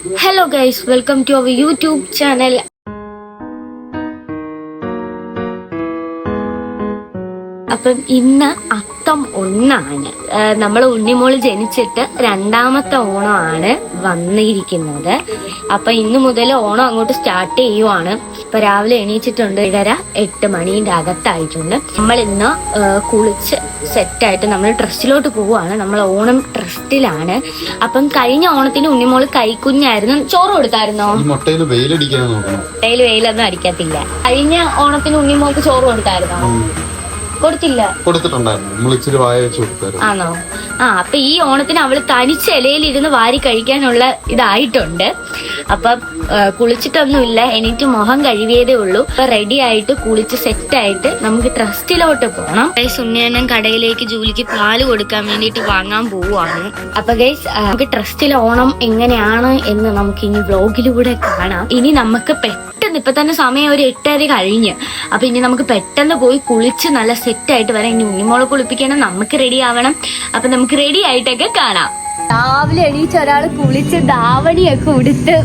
Hello guys, welcome to our YouTube channel. അപ്പം ഇന്ന് അത്തം 1 നമ്മൾ ഉണ്ണിമോള് ജനിച്ചിട്ട് 2ാമത്തെ ഓണമാണ് വന്നിരിക്കുന്നത്. അപ്പൊ ഇന്ന് മുതൽ ഓണം അങ്ങോട്ട് സ്റ്റാർട്ട് ചെയ്യുവാണ്. ഇപ്പൊ രാവിലെ എണീച്ചിട്ടുണ്ട് 7:30-8 മണീന്റെ അകത്തായിട്ടുണ്ട്. നമ്മൾ ഇന്ന് കുളിച്ച് സെറ്റായിട്ട് നമ്മൾ ട്രസ്റ്റിലോട്ട് പോവുകയാണ്. നമ്മൾ ഓണം ട്രസ്റ്റിലാണ്. അപ്പം കഴിഞ്ഞ ഓണത്തിന് ഉണ്ണിമോള് കൈക്കുഞ്ഞായിരുന്നു. ചോറ് കൊടുത്തായിരുന്നോ? മുട്ടയിൽ വെയിലൊന്നും അടിക്കത്തില്ല. കഴിഞ്ഞ ഓണത്തിന് ഉണ്ണിമോൾക്ക് ചോറ് കൊടുത്തായിരുന്നോ? കൊടുത്തിട്ടുണ്ടായിരുന്നു. ആണോ? അപ്പൊ ഈ ഓണത്തിന് അവള് തനിച്ച ഇലയിലിരുന്ന് വാരി കഴിക്കാനുള്ള ഇതായിട്ടുണ്ട്. അപ്പൊ കുളിച്ചിട്ടൊന്നുമില്ല, എനിക്ക് മുഖം കഴുകിയതേ ഉള്ളൂ. അപ്പൊ റെഡി ആയിട്ട് കുളിച്ച് സെറ്റായിട്ട് നമുക്ക് ട്രസ്റ്റിലോട്ട് പോകണം. സുണ്ണിയണ്ണൻ കടയിലേക്ക് ജോലിക്ക് പാല് കൊടുക്കാൻ വേണ്ടിട്ട് വാങ്ങാൻ പോവുകയാണ്. അപ്പൊ ഗൈസ് നമുക്ക് ട്രസ്റ്റിലെ ഓണം എങ്ങനെയാണ് എന്ന് നമുക്ക് ഇനി വ്ലോഗിലൂടെ കാണാം. ഇനി നമുക്ക് പെട്ടെന്ന് ഇപ്പൊ തന്നെ സമയം ഒരു 8:30 കഴിഞ്ഞ്. അപ്പൊ ഇനി നമുക്ക് പെട്ടെന്ന് പോയി കുളിച്ച് നല്ല സെറ്റായിട്ട് വരാം. ഇനി ഉണ്ണിമോളെ കുളിപ്പിക്കണം, നമുക്ക് റെഡി ആവണം. അപ്പൊ നമുക്ക് റെഡി ആയിട്ടൊക്കെ കാണാം. രാവിലെ എണീച്ച ഒരാള് കുളിച്ച് ധാവണിയൊക്കെ ഉടുത്ത്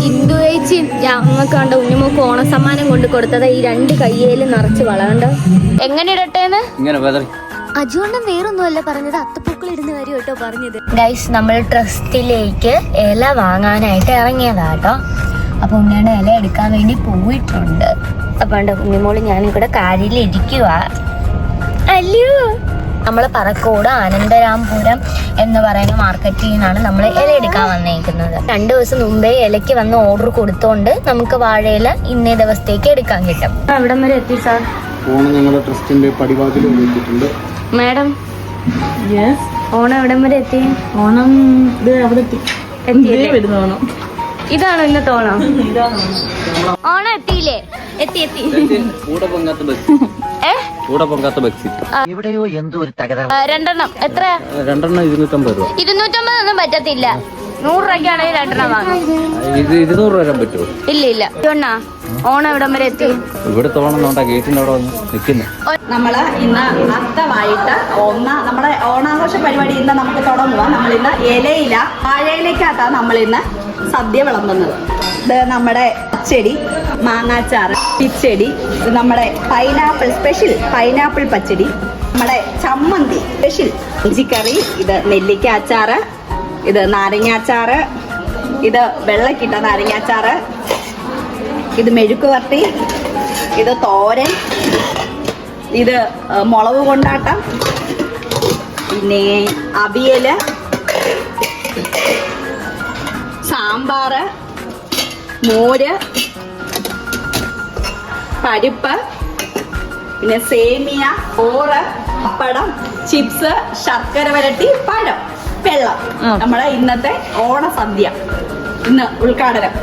ഇന്ദു ചേച്ചി ഞങ്ങൾക്ക് കണ്ട ഉണ്ണിമോക്ക് ഓണസമ്മാനം കൊണ്ട് കൊടുത്തത് ഈ 2 കയ്യേലും നിറച്ച് വളകണ്ട. എങ്ങനെ ഇടട്ടേന്ന് അജുവണ്ണം വേറൊന്നുമല്ല പറഞ്ഞത്, അത്തപ്പൂക്കൾ ഇടുന്ന കാര്യം കേട്ടോ പറഞ്ഞത്. ഗൈസ് നമ്മൾ ട്രസ്റ്റിലേക്ക് ഇല വാങ്ങാനായിട്ട് ഇറങ്ങിയതാട്ടോ. അപ്പൊ ഉണ്ണിയുടെ ഇല എടുക്കാൻ വേണ്ടി പോയിട്ടുണ്ട്. അപ്പൊ ഉണ്ണിമോള് ഞാനിവിടെ കാരിയിൽ ഇരിക്കുക. അല്ലയോ നമ്മള് പറക്കോട് അനന്തരാംപുരം എന്ന് പറയുന്ന മാർക്കറ്റിൽ നിന്നാണ് നമ്മൾ ഇല എടുക്കാൻ വന്നേക്കുന്നത്. 2 ദിവസം മുമ്പേ ഇലയ്ക്ക് വന്ന് ഓർഡർ കൊടുത്തോണ്ട് നമുക്ക് വാഴയില ഇന്നേ ദിവസത്തേക്ക് എടുക്കാൻ കിട്ടും. എവിടം വരെ എത്തി സാർ? ഓണം ഞങ്ങളുടെ ട്രസ്റ്റിന്റെ പടിവാതിൽ എത്തിയിട്ടുണ്ട്. മാഡം ഓണം എവിടം വരെ എത്തി? ഓണം ഇത് അവിടെ വരുന്ന ഓണം ഇതാണോ ഇന്നത്തെ ഓണം? ഓണം എത്തിയില്ലേ? എത്തി എവിടെയോ എന്തോ ഒരു തകരാർ. 2 എത്ര? 250 രൂപ. 250 ഒന്നും പറ്റത്തില്ല. 100 രൂപയ്ക്കാണെങ്കിൽ 2 വാങ്ങാം. 200 രൂപ വരാൻ പറ്റുമോ? ഇല്ല. ഓണം എവിടം വരെ എത്തി? ഇവിടെ തോന്നുന്നുണ്ടാ ഗേറ്റിന്റെ അവിടെ വന്ന് നിൽക്കുന്നു. നമ്മള് ഇന്ന് അത്തമായിട്ട് നമ്മുടെ ഓണാഘോഷ പരിപാടി ഇന്ന് നമുക്ക് തുടങ്ങുക. നമ്മളിന്ന് ഇലയില വാഴയിലേക്കകത്താണ് നമ്മളിന്ന് സദ്യ വിളമ്പുന്നത്. ഇത് നമ്മുടെ പച്ചടി, മാങ്ങാച്ചാറ്, പിച്ചടി, ഇത് നമ്മുടെ സ്പെഷ്യൽ പൈനാപ്പിൾ പച്ചടി, നമ്മുടെ ചമ്മന്തി സ്പെഷ്യൽ ഇഞ്ചിക്കറി, ഇത് നെല്ലിക്ക അച്ചാറ്, ഇത് നാരങ്ങാച്ചാറ്, ഇത് വെള്ളക്കിട്ട നാരങ്ങാച്ചാറ്, ഇത് മെഴുക്ക് വരട്ടി, ഇത് തോരൻ, ഇത് മുളക് കൊണ്ടാട്ടം, പിന്നെ അവിയല്, സാമ്പാറ്, മോര്, പരിപ്പ്, പിന്നെ സേമിയ, ഓറ്, പപ്പടം, ചിപ്സ്, ശർക്കര വരട്ടി, പഴം, വെള്ളം. നമ്മളെ ഇന്നത്തെ ഓണസദ്യ ഇന്ന് ഉദ്ഘാടനം.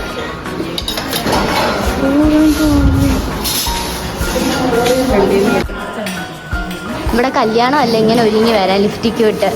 ഇവിടെ കല്യാണം അല്ല, ഇങ്ങനെ ഒരുങ്ങി വരാം ലിഫ്റ്റിക്ക് വിട്ട്.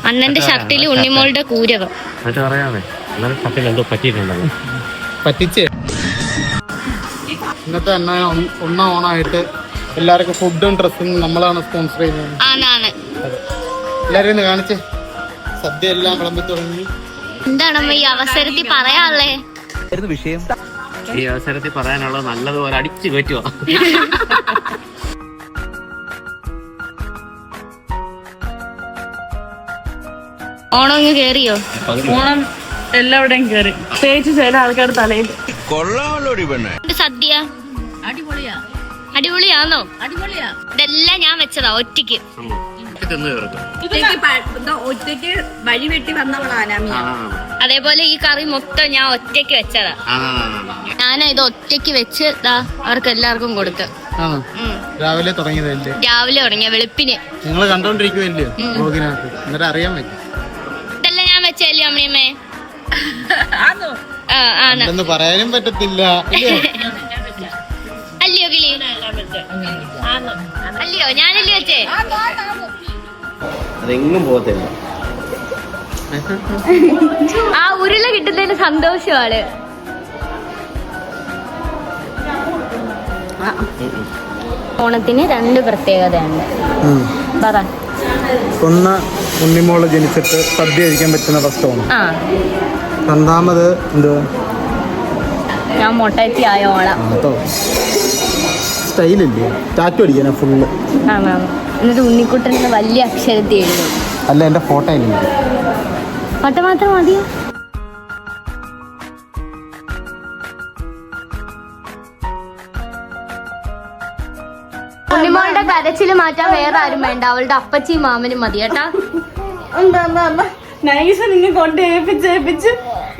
അണ്ണന്റെ ഷർട്ടില് ഉണ്ണിമോളുടെ കൂരകം പറ്റിച്ചേ. ഇന്നത്തെ 1 ഓണായിട്ട് എല്ലാവർക്കും ഫുഡും ഡ്രസ്സും നമ്മളാണ് സ്പോൺസർ ചെയ്യുന്നത്. എല്ലാരും കാണിച്ചേ, സദ്യ എല്ലാം വിളമ്പി തുടങ്ങി. എന്താണ് ഈ അവസരത്തിൽ പറയാനുള്ളേ? വിഷയം ഈ അവസരത്തിൽ പറയാനുള്ള നല്ലതുപോലെ അടിച്ചു കയറ്റുക. ഓണം ഇങ്ങ് കേറിയോ? ഓണം എല്ലാവിടെയും കയറി, പ്രത്യേകിച്ച് ചില ആൾക്കാർ തലയിൽ. സദ്യ അടിപൊളിയാണോ? ഇതെല്ലാം ഞാൻ വെച്ചതാ ഒറ്റയ്ക്ക്. ഒറ്റയ്ക്ക് തിന്നു തീർക്കും. ഒറ്റയ്ക്ക് വഴി വെട്ടി വന്നവളാണ് അതേപോലെ ഈ കറി മൊത്തം ഞാൻ ഒറ്റയ്ക്ക് വെച്ചതാ. ഞാനാ ഇത് ഒറ്റയ്ക്ക് വെച്ച് അവർക്ക് എല്ലാവർക്കും കൊടുത്ത്. രാവിലെ തുടങ്ങിയതല്ലേ? രാവിലെ തുടങ്ങിയ വെളുപ്പിന്. നിങ്ങൾ കണ്ടോണ്ടിരിക്കുവല്ലേ ബ്ലോഗിനകത്ത്, എന്നിട്ട് അറിയാൻ പറ്റും. ഇതെല്ലാം ഞാൻ വെച്ചല്ലേ അമ്മയമ്മേ? എന്ന് പറയാനും പറ്റത്തില്ല. അല്ലയോ കിളി? അല്ലയോ? ഞാനല്ലേ വെച്ചേ? അതെങ്ങും പോകത്തില്ല. ആ ഉരുള കിട്ടുന്നതിന് സന്തോഷമാണ്. ഓണത്തിന് 2 പ്രത്യേകതയുണ്ട്. പറ. ഒന്ന്, ഉണ്ണിമോള് ജനിച്ചിട്ട് സദ്യ കഴിക്കാൻ പറ്റുന്ന ഫസ്റ്റ് ഓണം. ആ, രണ്ടാമത് എന്തുവാ? ഞാൻ മൊട്ടത്തി ആയ ഓണം. സ്റ്റൈലില്ലേ, ടാറ്റു അടിക്കാനാ ഫുള്ള്. എന്നിട്ട് ഉണ്ണിക്കുട്ടന് വലിയ അക്ഷരത്തിൽ എഴുതും. അല്ല, എന്റെ ഫോട്ടോ ഇല്ല. ഫോട്ടോ മാത്രം മതിയോ? ഉണ്ണിമോളുടെ കരച്ചില് മാറ്റാൻ വേറെ ആരും വേണ്ട, അവളുടെ അപ്പച്ചിയും മാമനും മതി കേട്ടാ. നൈസ് നിന്നെ കൊണ്ട് ഏൽപ്പിച്ച്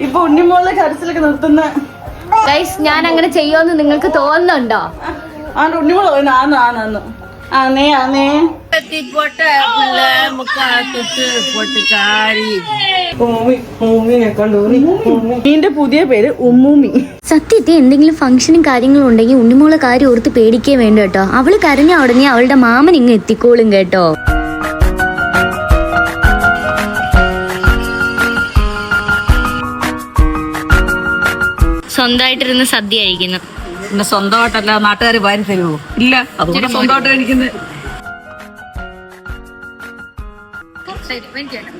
ഇപ്പൊ ഉണ്ണിമോളുടെ കരച്ചിലൊക്കെ നിർത്തുന്ന ഗൈസ്, ഞാൻ അങ്ങനെ ചെയ്യുമെന്ന് നിങ്ങൾക്ക് തോന്നുന്നുണ്ടോ? ഉണ്ണിമോള് ആന്ന് നിന്റെ പുതിയ പേര് ഉമ്മൂമി. സത്യത്തിൽ എന്തെങ്കിലും ഫംഗ്ഷനും കാര്യങ്ങളും ഉണ്ടെങ്കിൽ ഉണ്ണിമോളെ കാര്യം ഓർത്ത് പേടിക്കേ വേണ്ട കേട്ടോ. അവള് കരഞ്ഞ ഉടനെ അവളുടെ മാമൻ ഇങ്ങ് എത്തിക്കോളും കേട്ടോ. സ്വന്തമായിട്ടിരുന്ന് സദ്യ കഴിക്കുന്നു. പിന്നെ സ്വന്തമായിട്ടല്ല നാട്ടുകാർ വാരി തരുമോ? ഇല്ല, അതുകൊണ്ട് സ്വന്തമായിട്ട് കഴിക്കുന്നത്.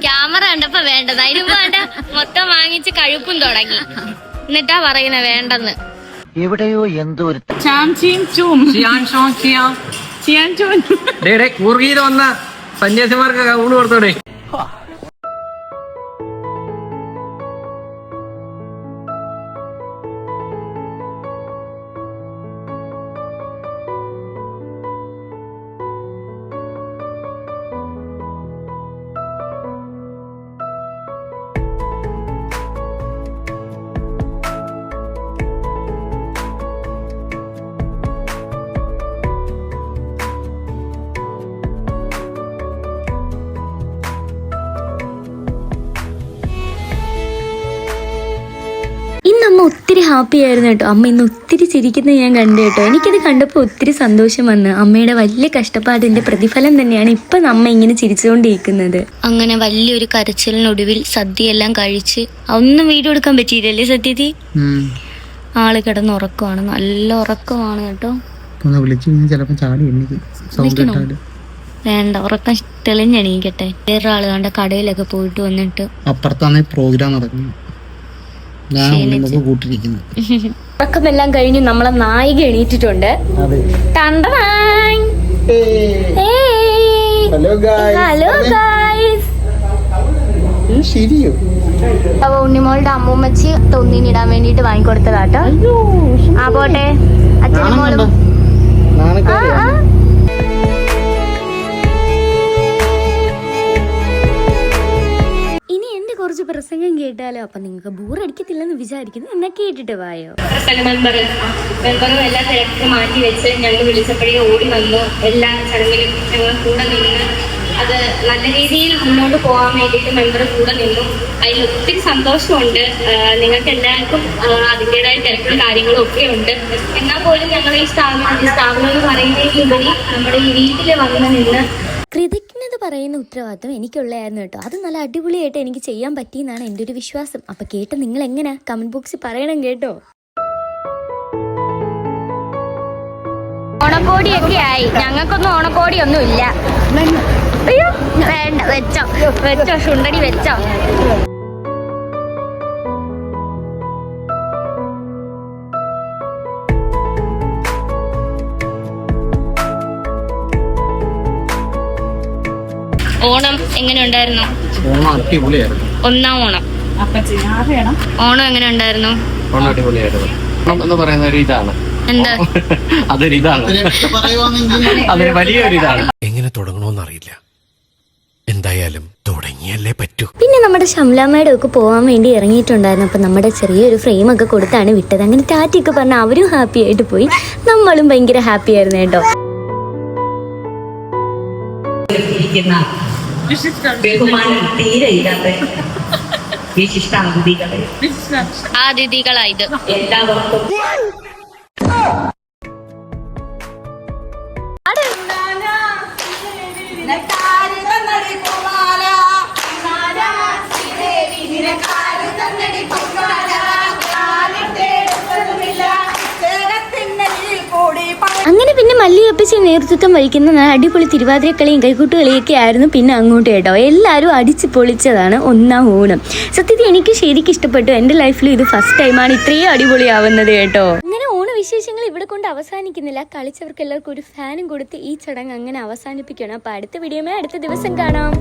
ക്യാമറ കണ്ടപ്പോ വേണ്ടത്, അതിന് വേണ്ട മൊത്തം വാങ്ങിച്ച് കഴുപ്പും തുടങ്ങി. എന്നിട്ടാ പറയുന്ന വേണ്ടെന്ന്. എവിടെയോ എന്തോ ഒരു കൂർഗീത വന്ന സന്യാസിമാർക്ക് ഊണ് കൊടുത്തോടെ. ഇന്ന് അമ്മ ഒത്തിരി ഹാപ്പി ആയിരുന്നു കേട്ടോ. അമ്മ ഇന്ന് ഒത്തിരി ചിരിക്കുന്നത് ഞാൻ കണ്ടു കേട്ടോ. എനിക്കത് കണ്ടപ്പോൾ ഒത്തിരി സന്തോഷം വന്നു. അമ്മയുടെ വലിയ കഷ്ടപ്പാടിന്റെ പ്രതിഫലം തന്നെയാണ് ഇപ്പൊ അമ്മ ഇങ്ങനെ ചിരിച്ചുകൊണ്ടിരിക്കുന്നത്. അങ്ങനെ വലിയൊരു കരച്ചിലിനൊടുവിൽ സദ്യയെല്ലാം കഴിച്ച് ഒന്നും വീഡിയോ എടുക്കാൻ പറ്റിയില്ലല്ലേ സത്യത്തിൽ? ആള് കിടന്ന് ഉറക്കമാണ്, നല്ല ഉറക്കമാണ് കേട്ടോ. വേണ്ട, ഉറക്കം തെളിഞ്ഞെണീക്കട്ടെ. വേറൊരാള് കണ്ട കടയിലൊക്കെ പോയിട്ട് വന്നിട്ട് അപ്പുറത്താണ് പ്രോഗ്രാം നടക്കുന്നത്. ഉറക്കമെല്ലാം കഴിഞ്ഞ് നമ്മളെ നായിക എണീറ്റിട്ടുണ്ട്. Hello guys. അപ്പൊ ഉണ്ണിമോളുടെ അമ്മൂമ്മച്ചി തൊന്നിനിടാൻ വേണ്ടിട്ട് വാങ്ങിക്കൊടുത്തതാട്ടോ. ആ പോട്ടെ, അച്ഛനും മോളും. ഇനി എന്റെ കുറച്ച് പ്രസംഗം കേട്ടാലോ? അപ്പൊ നിങ്ങൾക്ക് ബോറടിക്കത്തില്ലെന്ന് വിചാരിക്കുന്നു. എന്നാ കേട്ടിട്ട് വായോ. മെമ്പറും എല്ലാ തിരക്കും മാറ്റി വെച്ച് ഞങ്ങൾ വിളിച്ചപ്പോഴേ ഓടി വന്നു. എല്ലാ ചടങ്ങിലും ഞങ്ങൾ കൂടെ നിന്ന് അത് നല്ല രീതിയിൽ മുന്നോട്ട് പോകാൻ വേണ്ടിയിട്ട് മെമ്പർ കൂടെ നിന്നു. അതിൽ ഒത്തിരി സന്തോഷമുണ്ട്. നിങ്ങൾക്ക് എല്ലാവർക്കും അതിൻ്റെതായ തിരക്കും കാര്യങ്ങളും ഒക്കെ ഉണ്ട്. എന്നാൽ പോലും ഞങ്ങൾ ഈ സ്ഥാപനം എന്ന് പറയുന്നതിലുപരി നമ്മുടെ ഈ വീട്ടിൽ വന്ന് നിന്ന് കൃതജ്ഞത പറയുന്ന ഉത്തരവാദിത്വം എനിക്കുള്ളതായിരുന്നു കേട്ടോ. അത് നല്ല അടിപൊളിയായിട്ട് എനിക്ക് ചെയ്യാൻ പറ്റിയെന്നാണ് എൻ്റെ ഒരു വിശ്വാസം. അപ്പൊ കേട്ട് നിങ്ങൾ എങ്ങനെ കമന്റ് ബോക്സിൽ പറയണം കേട്ടോ. ഓണക്കോടിയൊക്കെ ആയി. ഞങ്ങൾക്കൊന്നും ഓണക്കോടിയൊന്നും ഇല്ല. അയ്യോ വേണ്ട, വെച്ചോ ശുണ്ടടി വെച്ചോ. ഓണം എങ്ങനെ ഉണ്ടായിരുന്നു? ഓണം അടിപൊളിയായിരുന്നു. ഒന്നാം ഓണം ഓണം എങ്ങനെ ഉണ്ടായിരുന്നു? ഓണം അടിപൊളിയായിരുന്നു. ഓണം എന്ന് പറയുന്ന ഒരു ഇതാണ്. എന്താ? അതൊരു ഇതാണ്, അതൊരു വലിയൊരു ഇതാണ്. എങ്ങനെ തുടങ്ങണമെന്നറിയില്ല. എന്തായാലും തുടങ്ങിയല്ലേ പറ്റൂ. പിന്നെ നമ്മുടെ ഷംലാമ്മയുടെ ഒക്കെ പോകാൻ വേണ്ടി ഇറങ്ങിയിട്ടുണ്ടായിരുന്നു. അപ്പം നമ്മുടെ ചെറിയൊരു ഫ്രെയിമൊക്കെ കൊടുത്താണ് വിട്ടത്. അങ്ങനെ ടാറ്റയൊക്കെ പറഞ്ഞാൽ അവരും ഹാപ്പി ആയിട്ട് പോയി, നമ്മളും ഭയങ്കര ഹാപ്പി ആയിരുന്നു കേട്ടോ. തീരെ ഇല്ലാത്ത വിശിഷ്ടാതിഥികളെ അതിഥികളായത് എല്ലാവർക്കും അങ്ങനെ പിന്നെ മല്ലികപ്പച്ചി നേതൃത്വം വഹിക്കുന്ന അടിപൊളി തിരുവാതിരക്കളിയും കൈക്കൂട്ടുകളിയൊക്കെ ആയിരുന്നു പിന്നെ അങ്ങോട്ട് കേട്ടോ. എല്ലാവരും അടിച്ച് പൊളിച്ചതാണ് ഒന്നാം ഓണം. സത്യത്തിൽ എനിക്ക് ശരിക്കും ഇഷ്ടപ്പെട്ടു. എൻ്റെ ലൈഫിൽ ഇത് ഫസ്റ്റ് ടൈമാണ് ഇത്രയും അടിപൊളിയാവുന്നത് കേട്ടോ. അങ്ങനെ ഓണവിശേഷങ്ങൾ ഇവിടെ കൊണ്ട് അവസാനിക്കുന്നില്ല. കളിച്ചവർക്ക് എല്ലാവർക്കും ഒരു ഫാനും കൊടുത്ത് ഈ ചടങ്ങ് അങ്ങനെ അവസാനിപ്പിക്കണം. അപ്പോൾ അടുത്ത വീഡിയോയിൽ അടുത്ത ദിവസം കാണാം.